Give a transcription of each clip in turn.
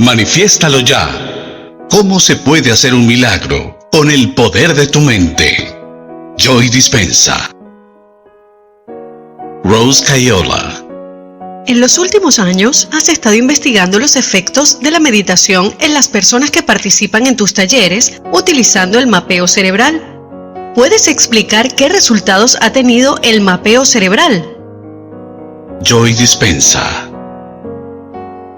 Manifiéstalo ya. ¿Cómo se puede hacer un milagro con el poder de tu mente? Joy Dispenza. Rose Cayola. En los últimos años, has estado investigando los efectos de la meditación en las personas que participan en tus talleres utilizando el mapeo cerebral. ¿Puedes explicar qué resultados ha tenido el mapeo cerebral? Joy Dispenza.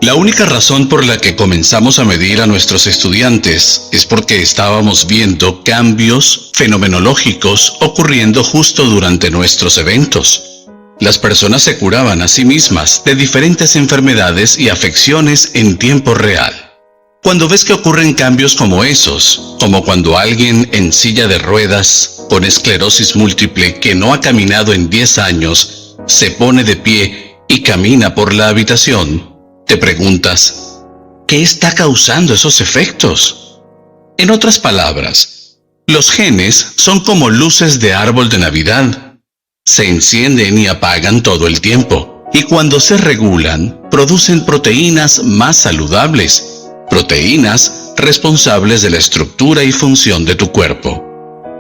La única razón por la que comenzamos a medir a nuestros estudiantes es porque estábamos viendo cambios fenomenológicos ocurriendo justo durante nuestros eventos. Las personas se curaban a sí mismas de diferentes enfermedades y afecciones en tiempo real. Cuando ves que ocurren cambios como esos, como cuando alguien en silla de ruedas, con esclerosis múltiple que no ha caminado en 10 años, se pone de pie y camina por la habitación, te preguntas, ¿qué está causando esos efectos? En otras palabras, los genes son como luces de árbol de Navidad. Se encienden y apagan todo el tiempo, y cuando se regulan, producen proteínas más saludables, proteínas responsables de la estructura y función de tu cuerpo.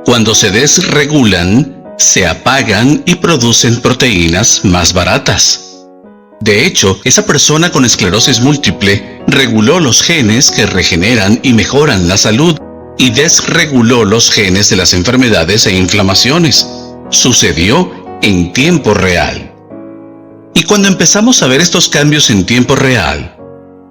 Cuando se desregulan, se apagan y producen proteínas más baratas. De hecho, esa persona con esclerosis múltiple reguló los genes que regeneran y mejoran la salud y desreguló los genes de las enfermedades e inflamaciones. Sucedió en tiempo real. Y cuando empezamos a ver estos cambios en tiempo real,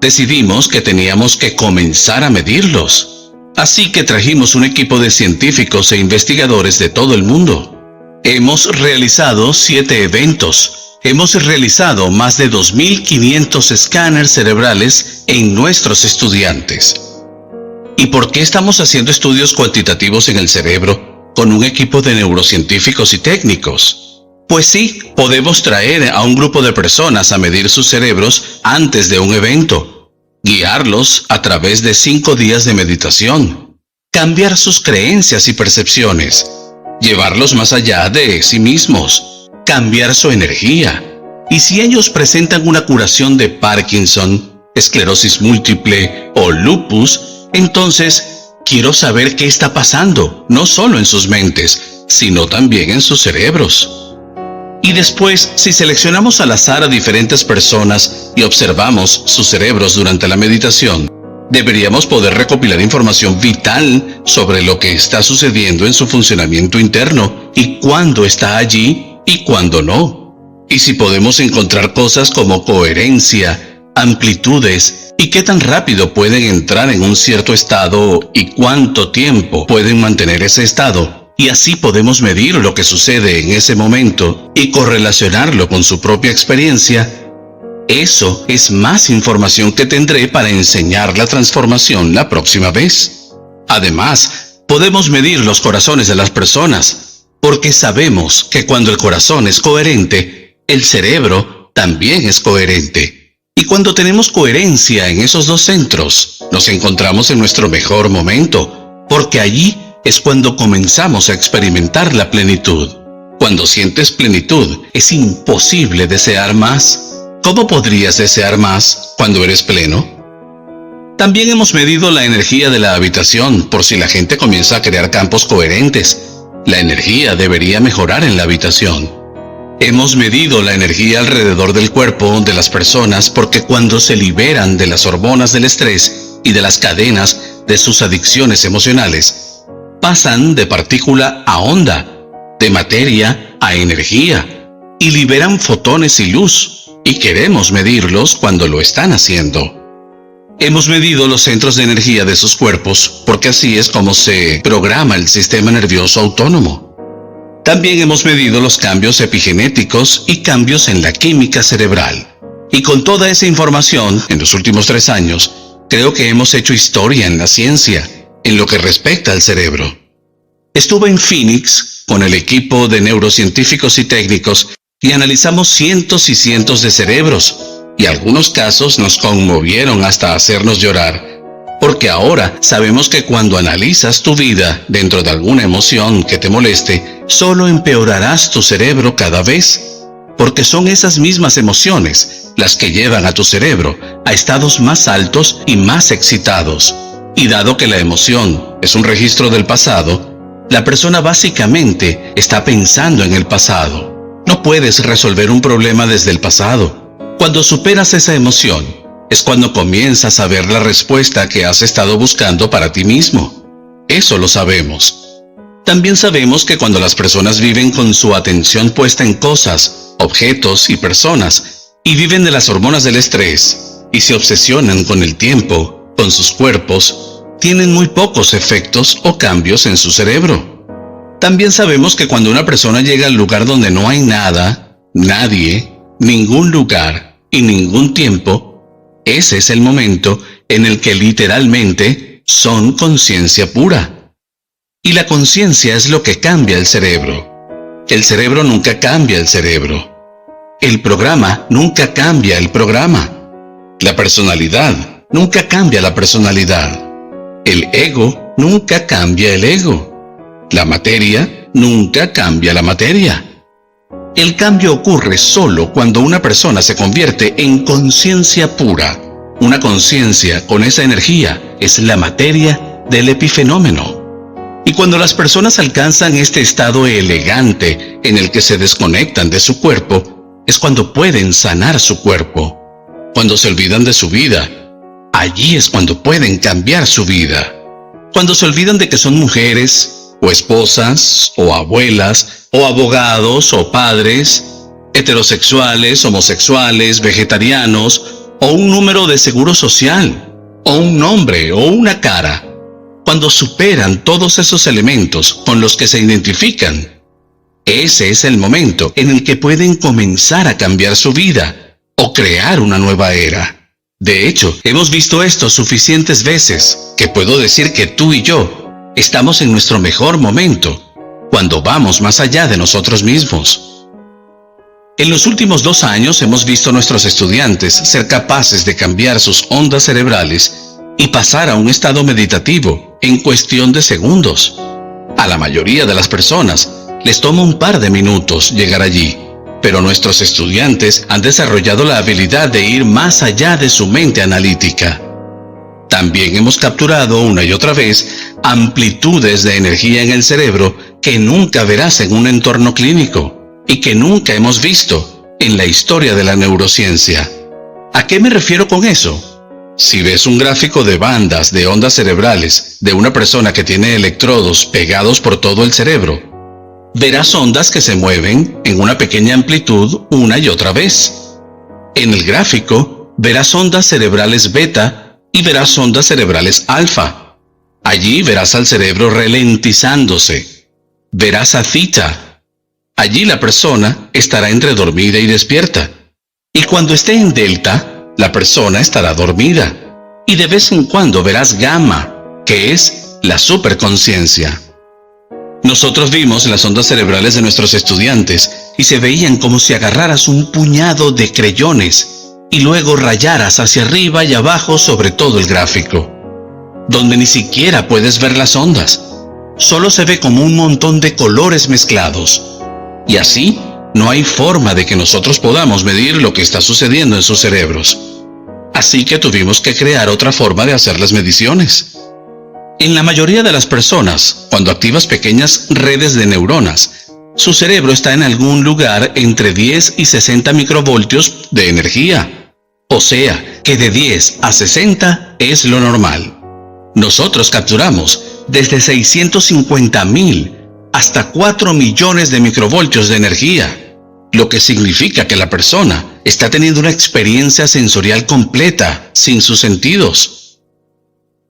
decidimos que teníamos que comenzar a medirlos. Así que trajimos un equipo de científicos e investigadores de todo el mundo. Hemos realizado 7 eventos. Hemos realizado más de 2.500 escáneres cerebrales en nuestros estudiantes. ¿Y por qué estamos haciendo estudios cuantitativos en el cerebro con un equipo de neurocientíficos y técnicos? Pues sí, podemos traer a un grupo de personas a medir sus cerebros antes de un evento, guiarlos a través de 5 días de meditación, cambiar sus creencias y percepciones, llevarlos más allá de sí mismos, cambiar su energía. Y si ellos presentan una curación de Parkinson, esclerosis múltiple o lupus, entonces quiero saber qué está pasando, no solo en sus mentes, sino también en sus cerebros. Y después, si seleccionamos al azar a diferentes personas y observamos sus cerebros durante la meditación, deberíamos poder recopilar información vital sobre lo que está sucediendo en su funcionamiento interno y cuándo está allí y cuándo no. Y si podemos encontrar cosas como coherencia, amplitudes y qué tan rápido pueden entrar en un cierto estado y cuánto tiempo pueden mantener ese estado. Y así podemos medir lo que sucede en ese momento y correlacionarlo con su propia experiencia. Eso es más información que tendré para enseñar la transformación la próxima vez. Además, podemos medir los corazones de las personas, porque sabemos que cuando el corazón es coherente, el cerebro también es coherente. Y cuando tenemos coherencia en esos dos centros, nos encontramos en nuestro mejor momento, porque allí es cuando comenzamos a experimentar la plenitud. Cuando sientes plenitud, es imposible desear más. ¿Cómo podrías desear más cuando eres pleno? También hemos medido la energía de la habitación por si la gente comienza a crear campos coherentes. La energía debería mejorar en la habitación. Hemos medido la energía alrededor del cuerpo de las personas porque cuando se liberan de las hormonas del estrés y de las cadenas de sus adicciones emocionales, pasan de partícula a onda, de materia a energía, y liberan fotones y luz, y queremos medirlos cuando lo están haciendo. Hemos medido los centros de energía de sus cuerpos porque así es como se programa el sistema nervioso autónomo. También hemos medido los cambios epigenéticos y cambios en la química cerebral. Y con toda esa información, en los últimos 3 años, creo que hemos hecho historia en la ciencia, en lo que respecta al cerebro. Estuve en Phoenix con el equipo de neurocientíficos y técnicos y analizamos cientos y cientos de cerebros, y algunos casos nos conmovieron hasta hacernos llorar, porque ahora sabemos que cuando analizas tu vida dentro de alguna emoción que te moleste, solo empeorarás tu cerebro cada vez. porque son esas mismas emociones las que llevan a tu cerebro a estados más altos y más excitados. Y dado que la emoción es un registro del pasado, la persona básicamente está pensando en el pasado. No puedes resolver un problema desde el pasado. Cuando superas esa emoción, es cuando comienzas a ver la respuesta que has estado buscando para ti mismo. Eso lo sabemos. También sabemos que cuando las personas viven con su atención puesta en cosas, objetos y personas, y viven de las hormonas del estrés, y se obsesionan con el tiempo, con sus cuerpos, tienen muy pocos efectos o cambios en su cerebro. También sabemos que cuando una persona llega al lugar donde no hay nada, nadie, ningún lugar y ningún tiempo, ese es el momento en el que literalmente son conciencia pura. Y la conciencia es lo que cambia el cerebro. El cerebro nunca cambia el cerebro. El programa nunca cambia el programa. La personalidad nunca cambia la personalidad. El ego nunca cambia el ego. La materia nunca cambia la materia. El cambio ocurre solo cuando una persona se convierte en conciencia pura. Una conciencia con esa energía es la materia del epifenómeno. Y cuando las personas alcanzan este estado elegante en el que se desconectan de su cuerpo, es cuando pueden sanar su cuerpo. Cuando se olvidan de su vida, allí es cuando pueden cambiar su vida. Cuando se olvidan de que son mujeres, o esposas, o abuelas, o abogados, o padres, heterosexuales, homosexuales, vegetarianos, o un número de seguro social, o un nombre, o una cara. Cuando superan todos esos elementos con los que se identifican, ese es el momento en el que pueden comenzar a cambiar su vida o crear una nueva era. De hecho, hemos visto esto suficientes veces que puedo decir que tú y yo estamos en nuestro mejor momento cuando vamos más allá de nosotros mismos. En los últimos 2 años hemos visto a nuestros estudiantes ser capaces de cambiar sus ondas cerebrales y pasar a un estado meditativo en cuestión de segundos. A la mayoría de las personas les toma un par de minutos llegar allí, pero nuestros estudiantes han desarrollado la habilidad de ir más allá de su mente analítica. También hemos capturado una y otra vez amplitudes de energía en el cerebro que nunca verás en un entorno clínico y que nunca hemos visto en la historia de la neurociencia. ¿A qué me refiero con eso? Si ves un gráfico de bandas de ondas cerebrales de una persona que tiene electrodos pegados por todo el cerebro, verás ondas que se mueven en una pequeña amplitud una y otra vez. En el gráfico verás ondas cerebrales beta y verás ondas cerebrales alfa. Allí verás al cerebro ralentizándose. Verás a theta. Allí la persona estará entre dormida y despierta. Y cuando esté en delta, la persona estará dormida. Y de vez en cuando verás gamma, que es la superconciencia. Nosotros vimos las ondas cerebrales de nuestros estudiantes y se veían como si agarraras un puñado de creyones y luego rayaras hacia arriba y abajo sobre todo el gráfico, donde ni siquiera puedes ver las ondas. Solo se ve como un montón de colores mezclados. Y así, no hay forma de que nosotros podamos medir lo que está sucediendo en sus cerebros. Así que tuvimos que crear otra forma de hacer las mediciones. En la mayoría de las personas, cuando activas pequeñas redes de neuronas, su cerebro está en algún lugar entre 10 y 60 microvoltios de energía. O sea, que de 10 a 60 es lo normal. Nosotros capturamos desde 650,000 hasta 4 millones de microvoltios de energía, lo que significa que la persona está teniendo una experiencia sensorial completa, sin sus sentidos.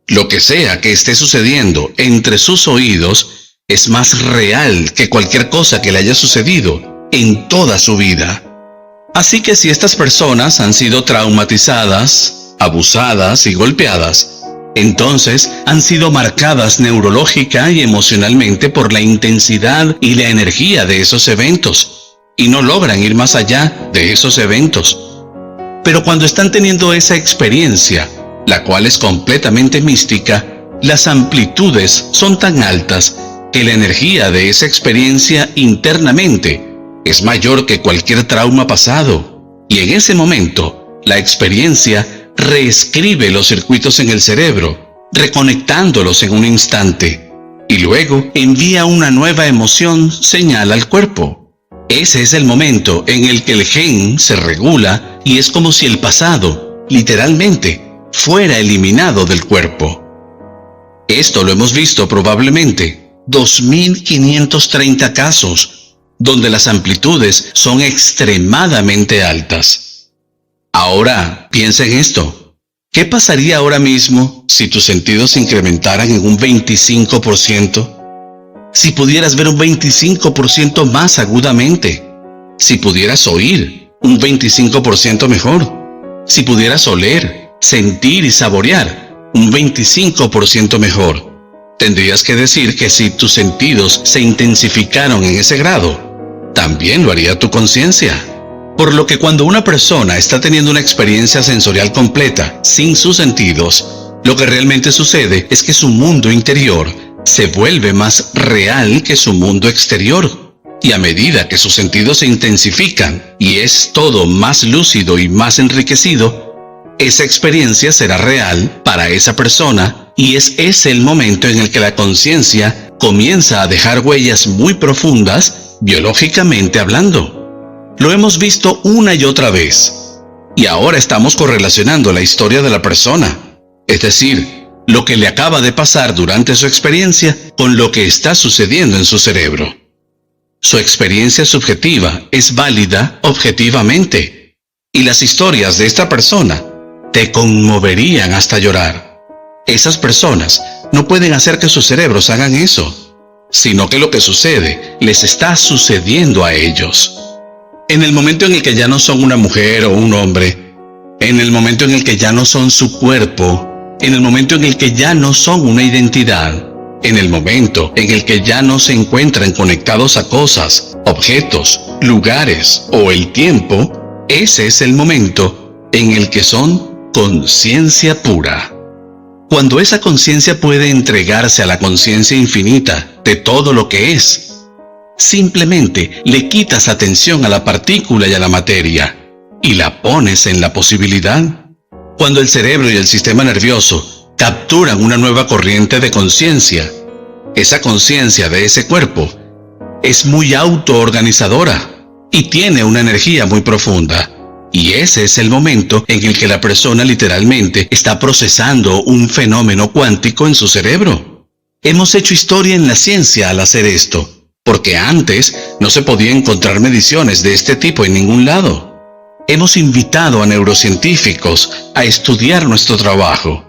Lo que sea que esté sucediendo entre sus oídos es más real que cualquier cosa que le haya sucedido en toda su vida. Así que si estas personas han sido traumatizadas, abusadas y golpeadas, entonces han sido marcadas neurológica y emocionalmente por la intensidad y la energía de esos eventos, y no logran ir más allá de esos eventos. Pero cuando están teniendo esa experiencia, la cual es completamente mística, las amplitudes son tan altas que la energía de esa experiencia internamente Es mayor que cualquier trauma pasado. Y en ese momento, la experiencia reescribe los circuitos en el cerebro, reconectándolos en un instante. Y luego envía una nueva emoción señal al cuerpo. Ese es el momento en el que el gen se regula y es como si el pasado, literalmente, fuera eliminado del cuerpo. Esto lo hemos visto probablemente 2.530 casos, donde las amplitudes son extremadamente altas. Ahora, piensa en esto. ¿Qué pasaría ahora mismo si tus sentidos se incrementaran en un 25%? Si pudieras ver un 25% más agudamente. Si pudieras oír un 25% mejor. Si pudieras oler, sentir y saborear un 25% mejor. Tendrías que decir que si tus sentidos se intensificaron en ese grado, también lo haría tu conciencia. Por lo que cuando una persona está teniendo una experiencia sensorial completa sin sus sentidos, lo que realmente sucede es que su mundo interior se vuelve más real que su mundo exterior. Y a medida que sus sentidos se intensifican y es todo más lúcido y más enriquecido, esa experiencia será real para esa persona y es ese el momento en el que la conciencia comienza a dejar huellas muy profundas, biológicamente hablando. Lo hemos visto una y otra vez. Y ahora estamos correlacionando la historia de la persona, es decir, lo que le acaba de pasar durante su experiencia con lo que está sucediendo en su cerebro. Su experiencia subjetiva es válida objetivamente, y las historias de esta persona te conmoverían hasta llorar. Esas personas no pueden hacer que sus cerebros hagan eso, sino que lo que sucede les está sucediendo a ellos. En el momento en el que ya no son una mujer o un hombre, en el momento en el que ya no son su cuerpo, en el momento en el que ya no son una identidad, en el momento en el que ya no se encuentran conectados a cosas, objetos, lugares o el tiempo, ese es el momento en el que son conciencia pura. Cuando esa conciencia puede entregarse a la conciencia infinita de todo lo que es, simplemente le quitas atención a la partícula y a la materia y la pones en la posibilidad. Cuando el cerebro y el sistema nervioso capturan una nueva corriente de conciencia, esa conciencia de ese cuerpo es muy autoorganizadora y tiene una energía muy profunda. Y ese es el momento en el que la persona literalmente está procesando un fenómeno cuántico en su cerebro. Hemos hecho historia en la ciencia al hacer esto, porque antes no se podía encontrar mediciones de este tipo en ningún lado. Hemos invitado a neurocientíficos a estudiar nuestro trabajo.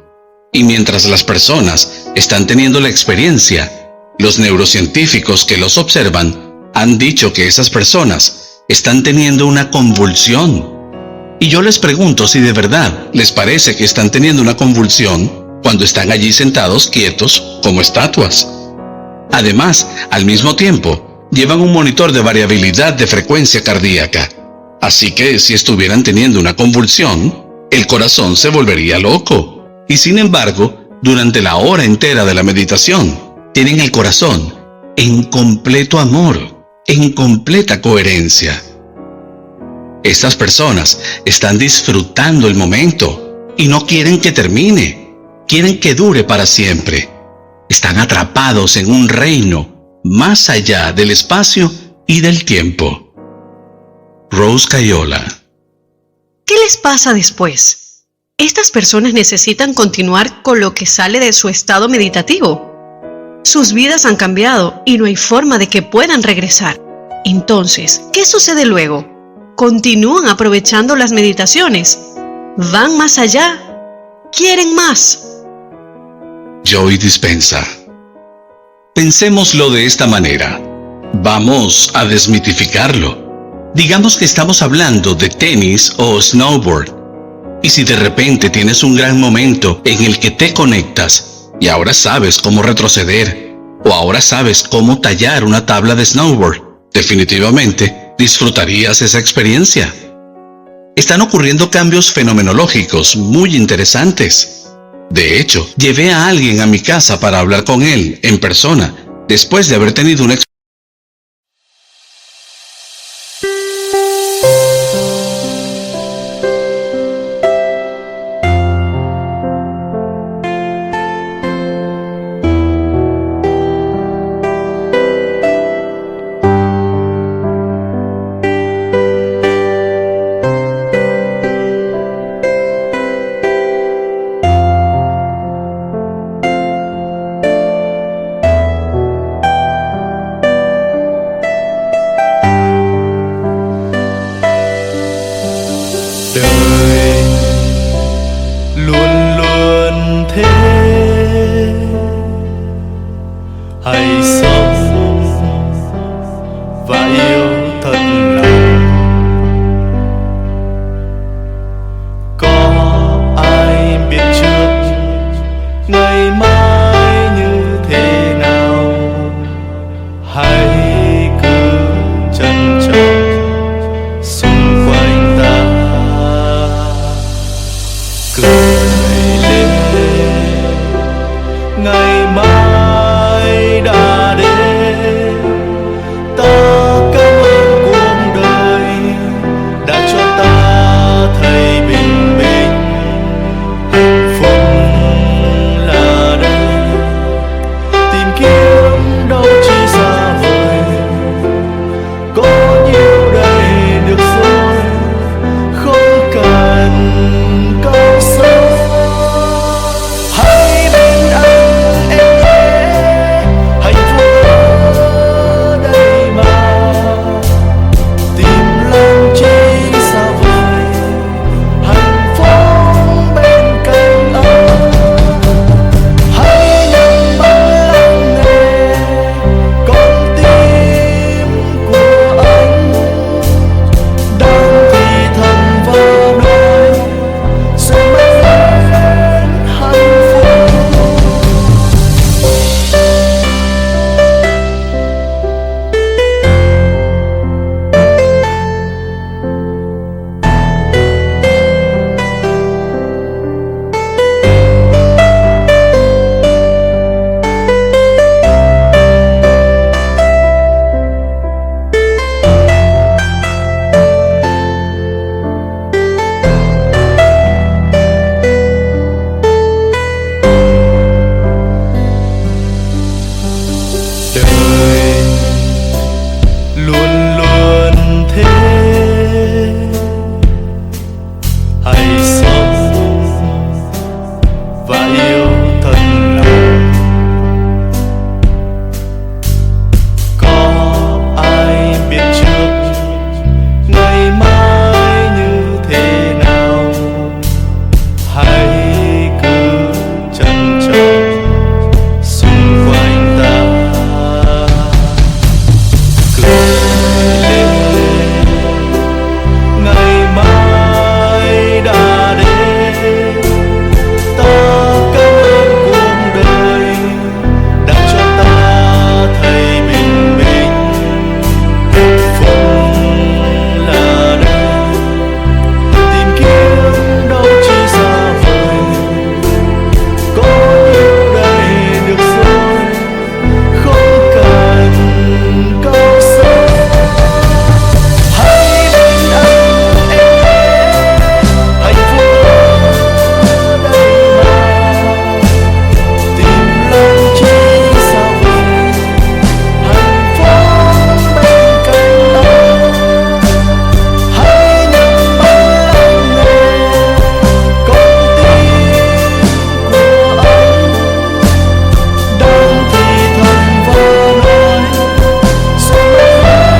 Y mientras las personas están teniendo la experiencia, los neurocientíficos que los observan han dicho que esas personas están teniendo una convulsión. Y yo les pregunto si de verdad les parece que están teniendo una convulsión cuando están allí sentados quietos como estatuas. Además, al mismo tiempo, llevan un monitor de variabilidad de frecuencia cardíaca. Así que si estuvieran teniendo una convulsión, el corazón se volvería loco. Y sin embargo, durante la hora entera de la meditación, tienen el corazón en completo amor, en completa coherencia. Estas personas están disfrutando el momento y no quieren que termine, quieren que dure para siempre. Están atrapados en un reino más allá del espacio y del tiempo. Rose Cayola. ¿Qué les pasa después? Estas personas necesitan continuar con lo que sale de su estado meditativo. Sus vidas han cambiado y no hay forma de que puedan regresar. Entonces, ¿qué sucede luego? ¿Continúan aprovechando las meditaciones? ¿Van más allá? ¿Quieren más? Joy Dispenza. Pensémoslo de esta manera. Vamos a desmitificarlo. Digamos que estamos hablando de tenis o snowboard. Y si de repente tienes un gran momento en el que te conectas y ahora sabes cómo retroceder, o ahora sabes cómo tallar una tabla de snowboard, definitivamente disfrutarías esa experiencia. Están ocurriendo cambios fenomenológicos muy interesantes. De hecho, llevé a alguien a mi casa para hablar con él, en persona, después de haber tenido una experiencia. thế hãy sống và yêu thật lòng. Có ai biết trước ngày mai như thế nào, hãy cứ trân trọng xung quanh ta. Cười lên, ngày mai đã đến. Ta cảm ơn cuộc đời đã cho ta thấy bình minh. Hạnh phúc là đây, tìm kiếm đâu chỉ xa vời. Có nhiêu đây được rồi, không cần câu sâu. Hãy bên anh em nhé, hạnh phúc ở đây mà. Tìm làm chi xa vời, hạnh phúc bên cạnh anh. Hãy nhắm mắt lắng nghe con tim của anh đang thì thầm và nói rồi mới đến hạnh phúc. Đời luôn luôn thế, hãy sống và yêu thật lòng. Có ai biết trước ngày mai như thế nào, hãy cứ trân trọng xung quanh ta. Cười lên, ngày mai đã đến. Ta cảm ơn cuộc đời đã cho ta thấy bình minh. Hạnh phúc là đây, tìm kiếm đâu chỉ xa vời. Có nhiêu đây được rồi, không cần câu sâu. Hãy bên anh em nhé, hạnh phúc ở đây mà. Tìm làm chi xa vời, hạnh phúc bên cạnh anh. Hãy nhắm mắt lắng nghe con tim của anh đang thì thầm và nói rồi mới đến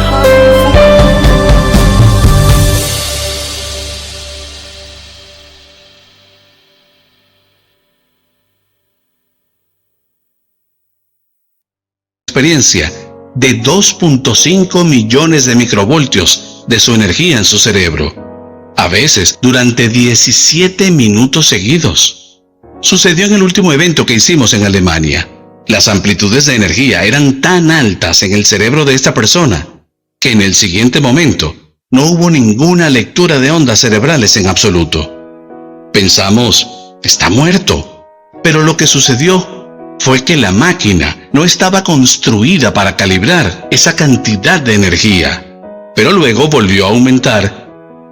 hạnh phúc. Experiencia de 2.5 millones de microvoltios de su energía en su cerebro, a veces durante 17 minutos seguidos. Sucedió en el último evento que hicimos en Alemania. Las amplitudes de energía eran tan altas en el cerebro de esta persona que en el siguiente momento no hubo ninguna lectura de ondas cerebrales en absoluto. Pensamos, está muerto. Pero lo que sucedió fue que la máquina no estaba construida para calibrar esa cantidad de energía. Pero luego volvió a aumentar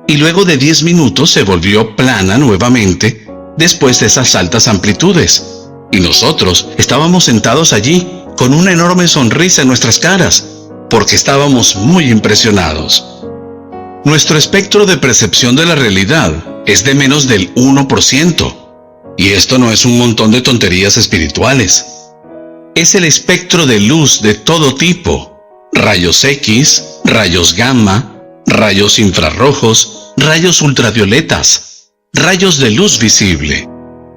y luego de 10 minutos se volvió plana nuevamente después de esas altas amplitudes. Y nosotros estábamos sentados allí con una enorme sonrisa en nuestras caras porque estábamos muy impresionados. Nuestro espectro de percepción de la realidad es de menos del 1%. Y esto no es un montón de tonterías espirituales. Es el espectro de luz de todo tipo: rayos X, rayos gamma, rayos infrarrojos, rayos ultravioletas, rayos de luz visible.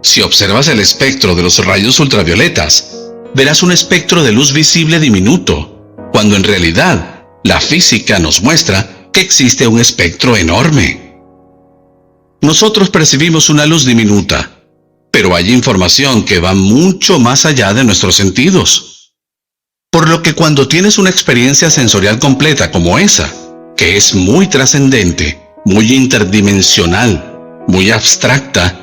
Si observas el espectro de los rayos ultravioletas, verás un espectro de luz visible diminuto, cuando en realidad la física nos muestra que existe un espectro enorme. Nosotros percibimos una luz diminuta, pero hay información que va mucho más allá de nuestros sentidos. Por lo que cuando tienes una experiencia sensorial completa como esa, que es muy trascendente, muy interdimensional, muy abstracta,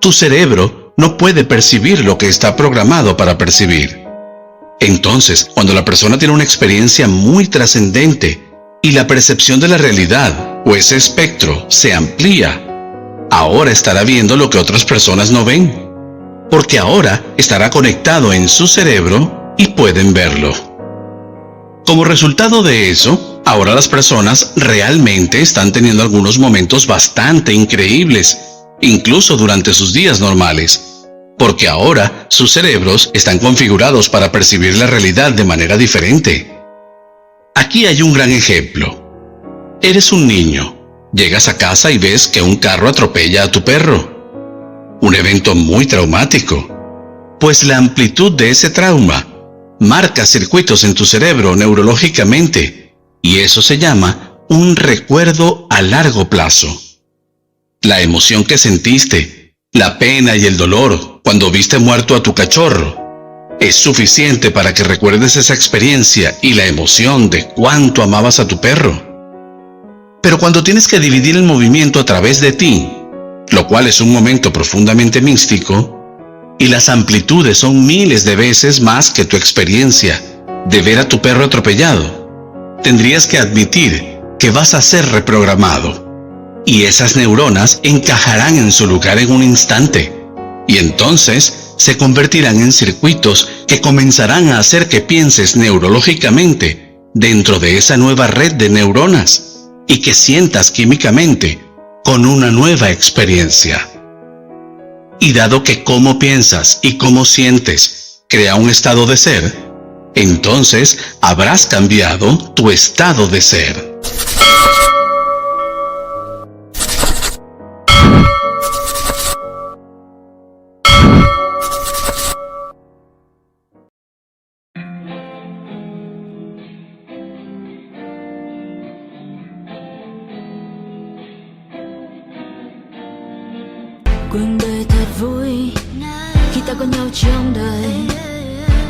tu cerebro no puede percibir lo que está programado para percibir. Entonces, cuando la persona tiene una experiencia muy trascendente y la percepción de la realidad o ese espectro se amplía, ahora estará viendo lo que otras personas no ven, porque ahora estará conectado en su cerebro y pueden verlo. Como resultado de eso, ahora las personas realmente están teniendo algunos momentos bastante increíbles, incluso durante sus días normales, porque ahora sus cerebros están configurados para percibir la realidad de manera diferente. Aquí hay un gran ejemplo. Eres un niño, llegas a casa y ves que un carro atropella a tu perro. Un evento muy traumático, pues la amplitud de ese trauma marca circuitos en tu cerebro neurológicamente, y eso se llama un recuerdo a largo plazo. La emoción que sentiste, la pena y el dolor cuando viste muerto a tu cachorro, es suficiente para que recuerdes esa experiencia y la emoción de cuánto amabas a tu perro. Pero cuando tienes que dividir el movimiento a través de ti, lo cual es un momento profundamente místico, y las amplitudes son miles de veces más que tu experiencia de ver a tu perro atropellado, tendrías que admitir que vas a ser reprogramado. Y esas neuronas encajarán en su lugar en un instante, y entonces se convertirán en circuitos que comenzarán a hacer que pienses neurológicamente dentro de esa nueva red de neuronas, y que sientas químicamente con una nueva experiencia. Y dado que cómo piensas y cómo sientes crea un estado de ser, entonces habrás cambiado tu estado de ser. Cuộc đời thật vui khi ta có nhau trong đời.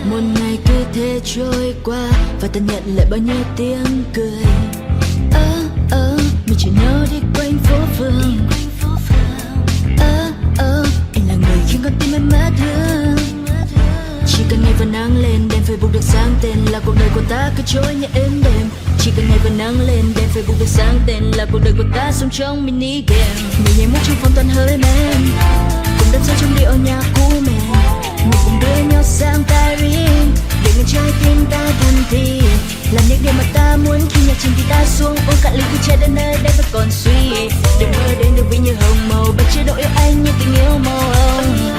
Một ngày cứ thế trôi qua và ta nhận lại bao nhiêu tiếng cười. Mình chỉ nhau đi quanh phố phường. Anh là người khiến con tim em mất hương. Chỉ cần ngày và nắng lên đèn Facebook được sáng tên là cuộc đời của ta cứ trôi như êm đềm. Chỉ cần ngày và nắng lên đèn Facebook được sáng tên là cuộc đời của ta sống trong mini game. Mình nhảy múa trong phòng toàn hơi men, cùng đắm say trong điệu nhạc của mình. Một cùng đưa nhau sang Paris để ngân trái tim ta thầm thì làm những điều mà ta muốn. Khi nhạc trình thì ta xuống uống cạn ly cứ che đến nơi đây vẫn còn suy. Đừng mơ đến được vì như hồng màu bất chế độ yêu anh như tình yêu màu hồng.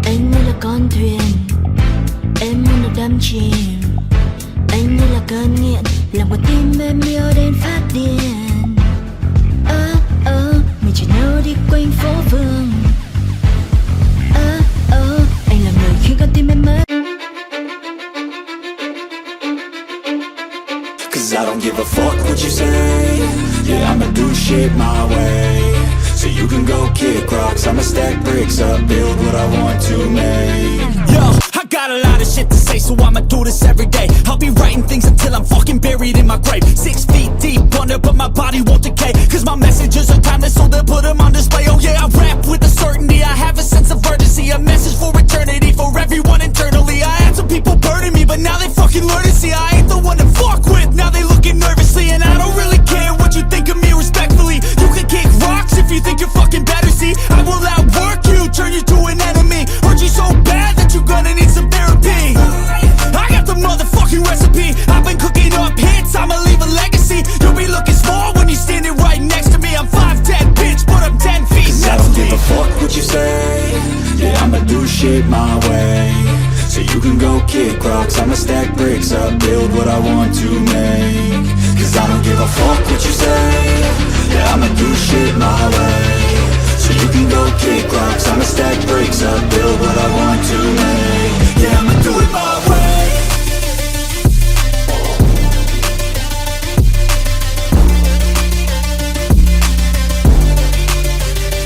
Anh như là con thuyền, em như là đắm chìm. Anh như là cơn nghiện, làm con tim em yêu đến phát điên. Mình chỉ nhau đi quanh phố phường. Anh là người khiến con tim em mất. Cause I don't give a fuck what you say. Yeah, I'ma do shit my way. So you can go kick rocks, I'ma stack bricks up, build what I want to make. Yo, I got a lot of shit to say, so I'ma do this every day. I'll be writing things until I'm fucking buried in my grave. 6 feet deep under, but my body won't decay. Cause my messages are timeless, so they'll put them on display. Oh yeah, I rap with a certainty, I have a sense of urgency. A message for eternity, for everyone internally. I had some people burning me, but now they fucking learn to see I ain't the one to fuck with. Now they looking nervously, and I don't really care what you think of me respectfully. You can kick rocks if you think you're fucking better, see. I will outwork you, turn you to an enemy. Hurt you so bad that you're gonna need some therapy. I got the motherfucking recipe. I've been cooking up hits, I'ma leave a legacy. You'll be looking small when you're standing right next to me. I'm 5'10", bitch, but I'm 10 feet. Cause I don't give a fuck what you say. Yeah, I'ma do shit my way. So you can go kick rocks, I'ma stack bricks up, build what I want to make. Cause I don't give a fuck what you say, yeah, I'ma do shit my way. So you can go kick rocks, I'ma stack bricks up, build what I want to make. Yeah, I'ma do it my way.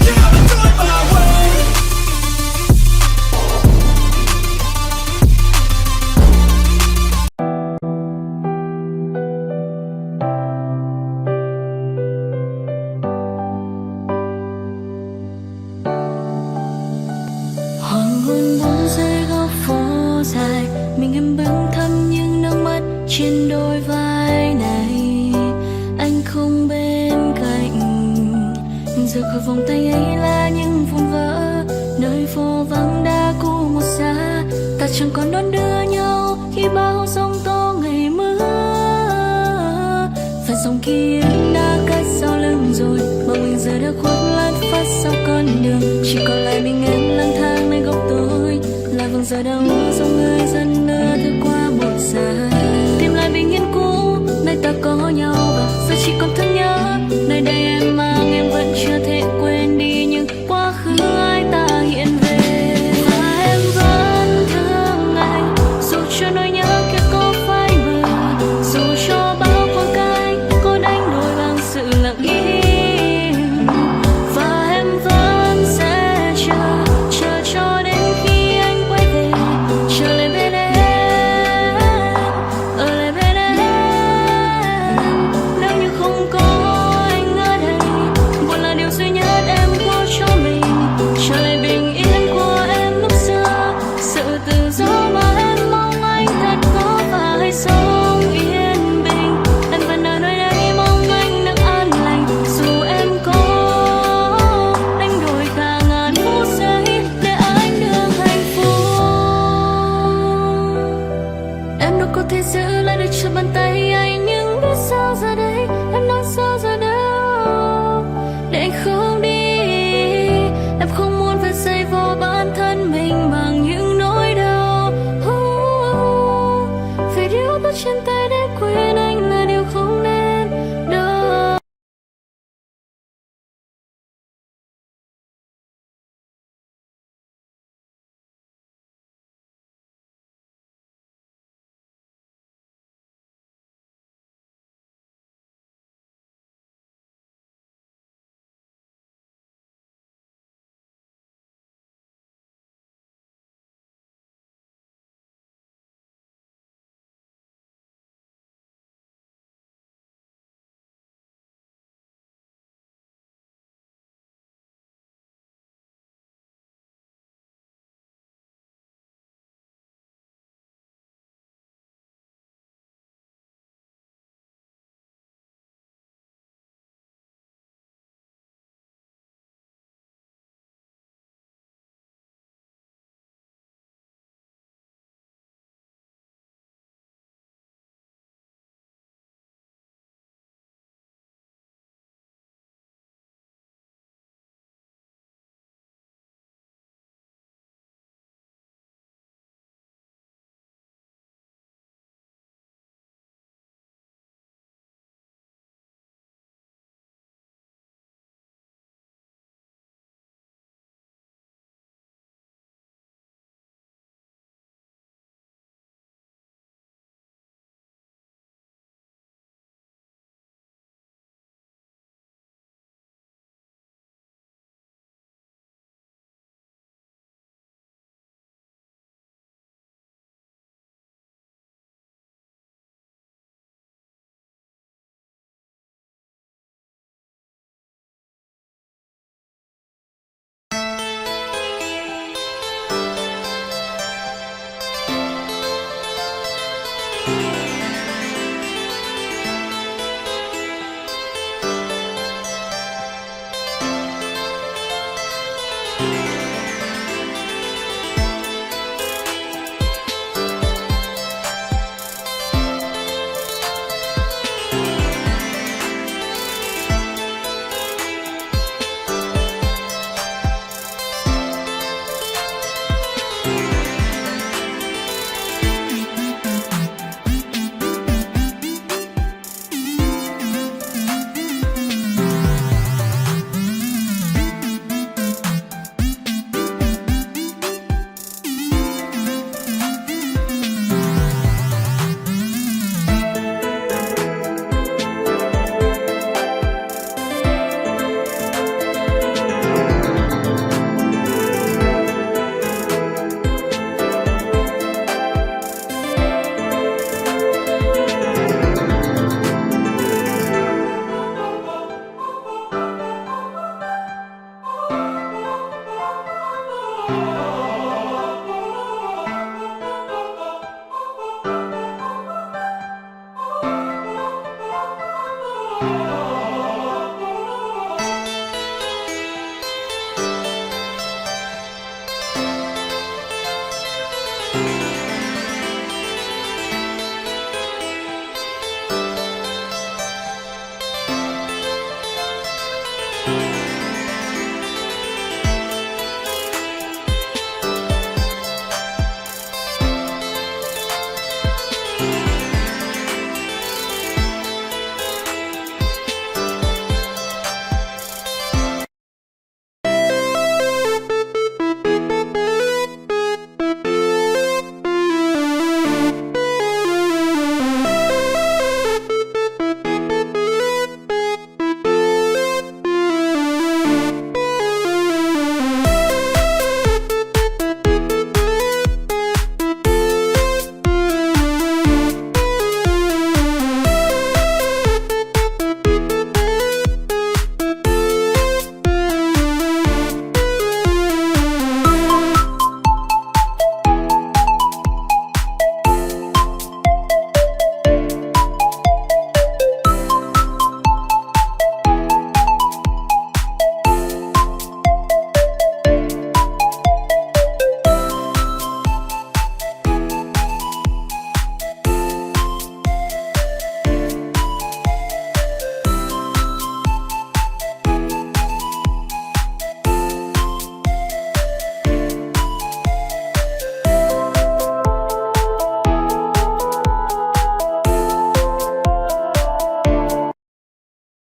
Yeah, I'ma do it my way. Hoàng hôn buông rơi góc phố dài, mình em bâng thầm những nước mắt trên đôi vai này. Anh không bên cạnh, giờ khỏi vòng tay ấy là những vụn vỡ, nơi phố vắng đã cũ một xa. Ta chẳng còn đón đưa nhau khi bão giông tố ngày mưa. Và dòng ký ức đã cất sau lưng rồi, mà mình giờ đã khuất lát phát sau con đường. Chỉ còn lại mình em lang thang nơi góc tối, là vầng giờ đâu dòng người dần lưa thứ qua một giờ. Tìm lại bình yên cũ, nơi ta có nhau và giờ chỉ còn thân